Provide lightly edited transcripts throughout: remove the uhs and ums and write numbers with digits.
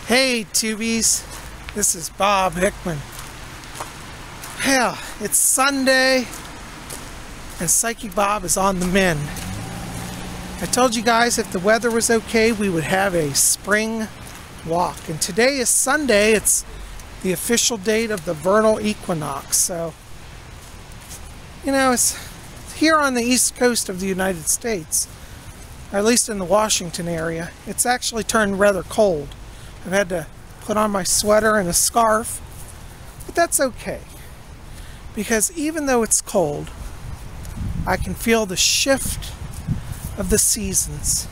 Hey Tubies, this is Bob Hickman. Hell, it's Sunday and Psychic Bob is on the mend. I told you guys if the weather was okay we would have a spring walk, and today is Sunday. It's the official date of the vernal equinox, so you know, it's here on the east coast of the United States, or at least in the Washington area. It's actually turned rather cold. I've had to put on my sweater and a scarf, but that's okay, because even though it's cold, I can feel the shift of the seasons.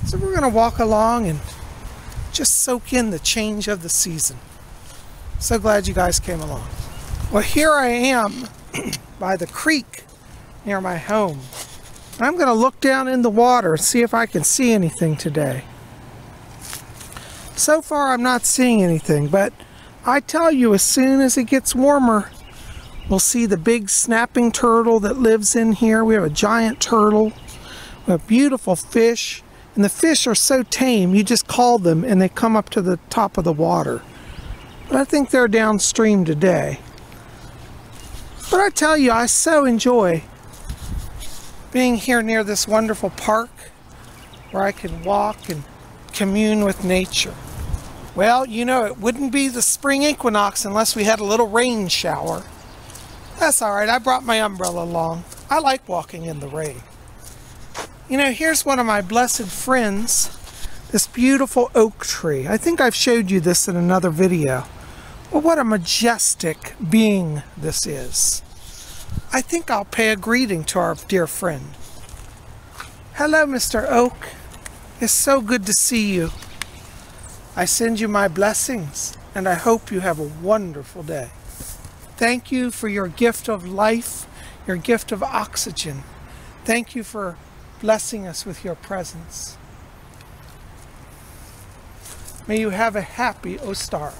So we're going to walk along and just soak in the change of the season. So glad you guys came along. Well, here I am by the creek near my home. I'm going to look down in the water and see if I can see anything today. So far I'm not seeing anything, but I tell you, as soon as it gets warmer, we'll see the big snapping turtle that lives in here. We have a giant turtle. We have beautiful fish, and the fish are so tame, you just call them and they come up to the top of the water. But I think they're downstream today. But I tell you, I so enjoy being here near this wonderful park where I can walk and commune with nature. Well, you know, it wouldn't be the spring equinox unless we had a little rain shower. That's all right. I brought my umbrella along. I like walking in the rain. You know, here's one of my blessed friends, this beautiful oak tree. I think I've showed you this in another video. Well, what a majestic being this is. I think I'll pay a greeting to our dear friend. Hello, Mr. Oak. It's so good to see you. I send you my blessings, and I hope you have a wonderful day. Thank you for your gift of life, your gift of oxygen. Thank you for blessing us with your presence. May you have a happy Ostara.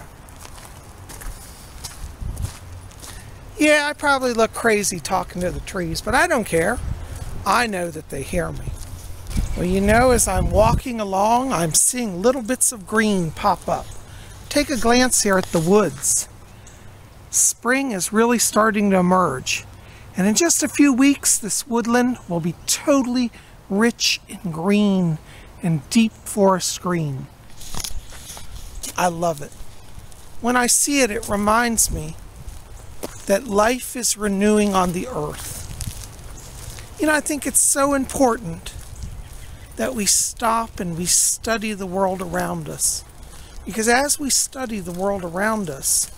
Yeah, I probably look crazy talking to the trees, but I don't care. I know that they hear me. Well, you know, as I'm walking along, I'm seeing little bits of green pop up. Take a glance here at the woods. Spring is really starting to emerge. And in just a few weeks, this woodland will be totally rich in green and deep forest green. I love it. When I see it, it reminds me that life is renewing on the earth. You know, I think it's so important that we stop and we study the world around us. Because as we study the world around us,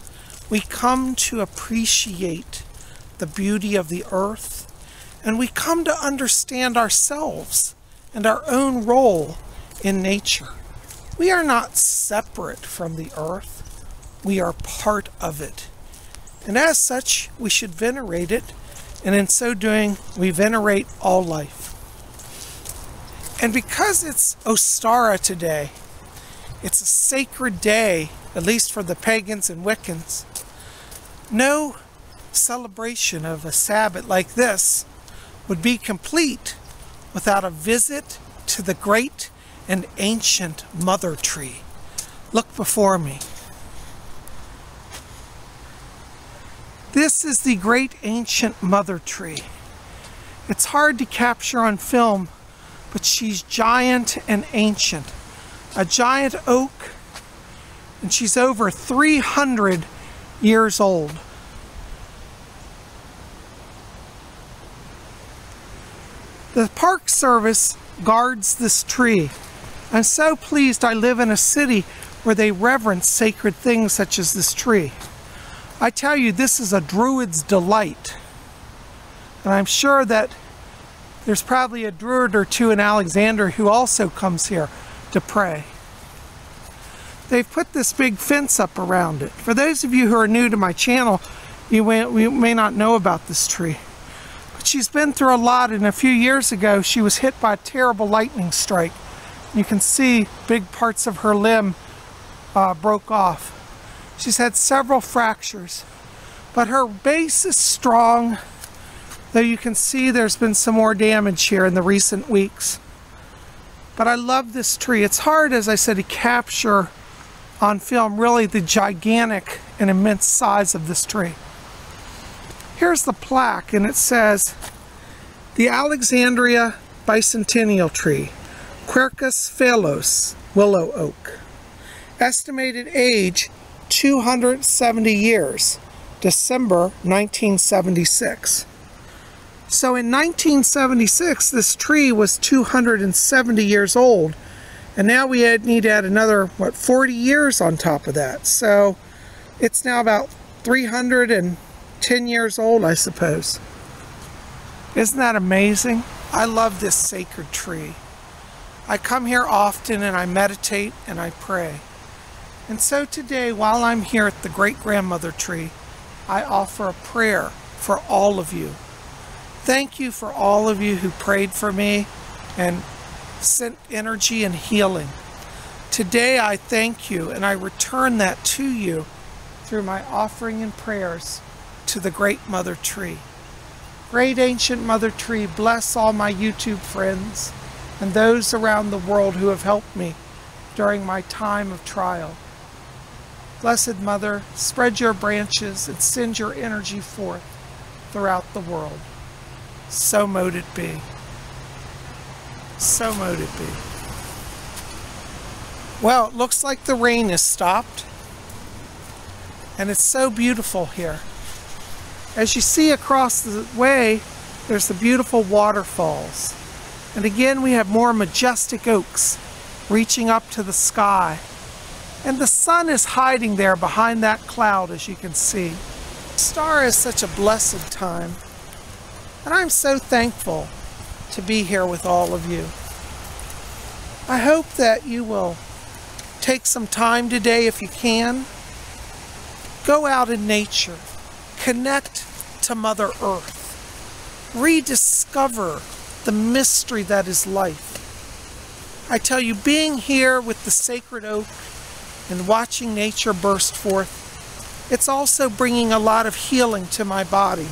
we come to appreciate the beauty of the earth, and we come to understand ourselves and our own role in nature. We are not separate from the earth. We are part of it. And as such, we should venerate it, and in so doing, we venerate all life. And because it's Ostara today, it's a sacred day, at least for the pagans and Wiccans. No celebration of a Sabbath like this would be complete without a visit to the great and ancient mother tree. Look before me. This is the great ancient mother tree. It's hard to capture on film, but she's giant and ancient. A giant oak, and she's over 300 years old. The Park Service guards this tree. I'm so pleased I live in a city where they reverence sacred things such as this tree. I tell you, this is a druid's delight. And I'm sure that there's probably a druid or two in Alexander who also comes here to pray. They've put this big fence up around it. For those of you who are new to my channel, you may not know about this tree. But she's been through a lot, and a few years ago she was hit by a terrible lightning strike. You can see big parts of her limb broke off. She's had several fractures, but her base is strong, though you can see there's been some more damage here in the recent weeks. But I love this tree. It's hard, as I said, to capture on film really the gigantic and immense size of this tree. Here's the plaque, and it says, the Alexandria bicentennial tree, Quercus phalos, willow oak. Estimated age 270 years, December 1976. So in 1976, this tree was 270 years old, and now we need to add another, 40 years on top of that. So it's now about 310 years old, I suppose. Isn't that amazing? I love this sacred tree. I come here often and I meditate and I pray. And so today, while I'm here at the great-grandmother tree, I offer a prayer for all of you. Thank you for all of you who prayed for me and sent energy and healing. Today I thank you and I return that to you through my offering and prayers to the Great Mother Tree. Great Ancient Mother Tree, bless all my YouTube friends and those around the world who have helped me during my time of trial. Blessed Mother, spread your branches and send your energy forth throughout the world. So mote it be. So mote it be. Well, it looks like the rain has stopped, and it's so beautiful here. As you see across the way, there's the beautiful waterfalls. And again, we have more majestic oaks reaching up to the sky. And the sun is hiding there behind that cloud, as you can see. Ostara is such a blessed time. And I'm so thankful to be here with all of you. I hope that you will take some time today, if you can. Go out in nature. Connect to Mother Earth. Rediscover the mystery that is life. I tell you, being here with the sacred oak and watching nature burst forth, it's also bringing a lot of healing to my body.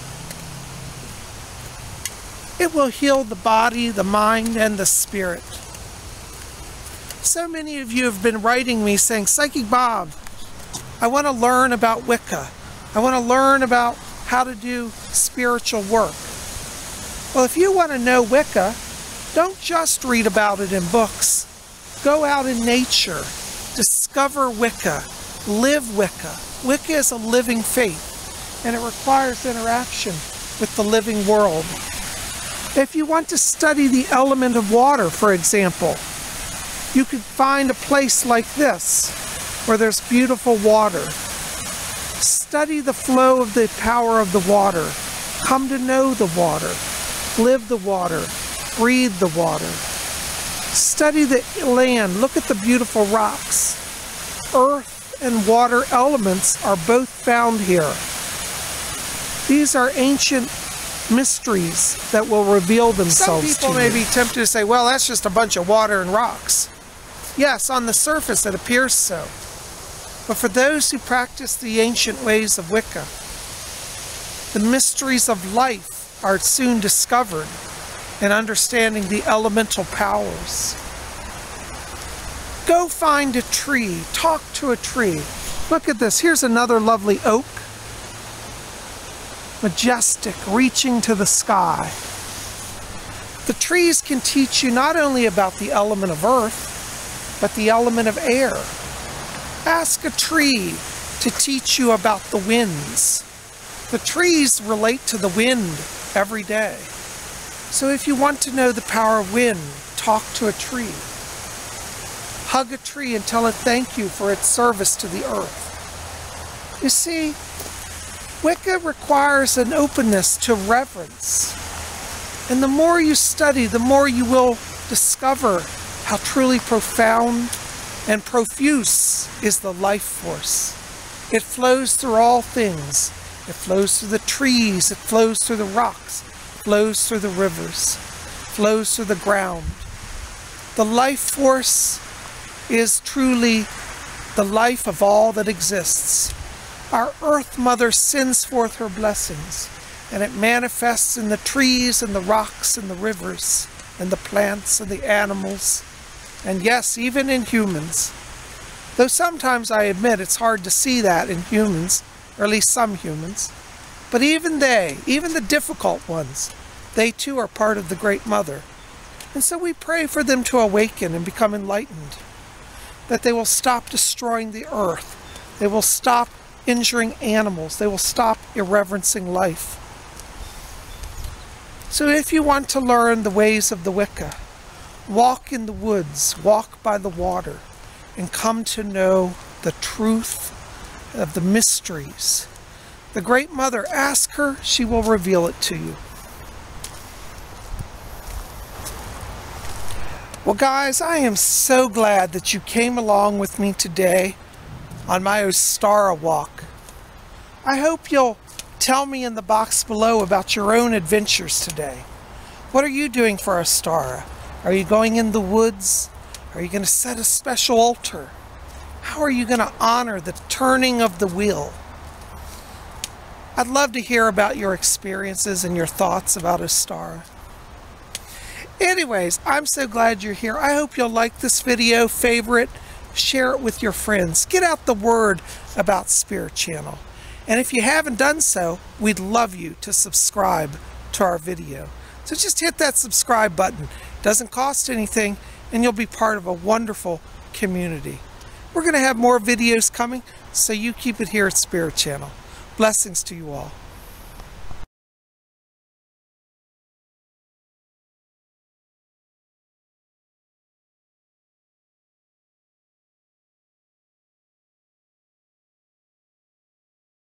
It will heal the body, the mind, and the spirit. So many of you have been writing me saying, Psychic Bob, I want to learn about Wicca. I want to learn about how to do spiritual work. Well, if you want to know Wicca, don't just read about it in books. Go out in nature. Discover Wicca. Live Wicca. Wicca is a living faith, and it requires interaction with the living world. If you want to study the element of water, for example, you could find a place like this, where there's beautiful water. Study the flow of the power of the water. Come to know the water. Live the water. Breathe the water. Study the land. Look at the beautiful rocks. Earth and water elements are both found here. These are ancient mysteries that will reveal themselves to you. Some people may be tempted to say, well, that's just a bunch of water and rocks. Yes, on the surface it appears so. But for those who practice the ancient ways of Wicca, the mysteries of life are soon discovered in understanding the elemental powers. Go find a tree, talk to a tree. Look at this, here's another lovely oak. Majestic, reaching to the sky. The trees can teach you not only about the element of earth, but the element of air. Ask a tree to teach you about the winds. The trees relate to the wind every day. So if you want to know the power of wind, talk to a tree. Hug a tree and tell it thank you for its service to the earth. You see, Wicca requires an openness to reverence. And the more you study, the more you will discover how truly profound and profuse is the life force. It flows through all things. It flows through the trees, it flows through the rocks, it flows through the rivers, it flows through the ground. The life force is truly the life of all that exists. Our Earth Mother sends forth her blessings, and it manifests in the trees and the rocks and the rivers and the plants and the animals, and yes, even in humans. Though sometimes I admit it's hard to see that in humans, or at least some humans. But even they, even the difficult ones, they too are part of the Great Mother. And so we pray for them to awaken and become enlightened, that they will stop destroying the earth, they will stop injuring animals, they will stop irreverencing life. So if you want to learn the ways of the Wicca, walk in the woods, walk by the water, and come to know the truth of the mysteries. The Great Mother, ask her, she will reveal it to you. Well guys, I am so glad that you came along with me today on my Ostara walk. I hope you'll tell me in the box below about your own adventures today. What are you doing for Ostara? Are you going in the woods? Are you going to set a special altar? How are you going to honor the turning of the wheel? I'd love to hear about your experiences and your thoughts about Ostara. Anyways, I'm so glad you're here. I hope you'll like this video, favorite, share it with your friends. Get out the word about Spirit Channel. And if you haven't done so, we'd love you to subscribe to our video. So just hit that subscribe button. It doesn't cost anything, and you'll be part of a wonderful community. We're going to have more videos coming, so you keep it here at Spirit Channel. Blessings to you all.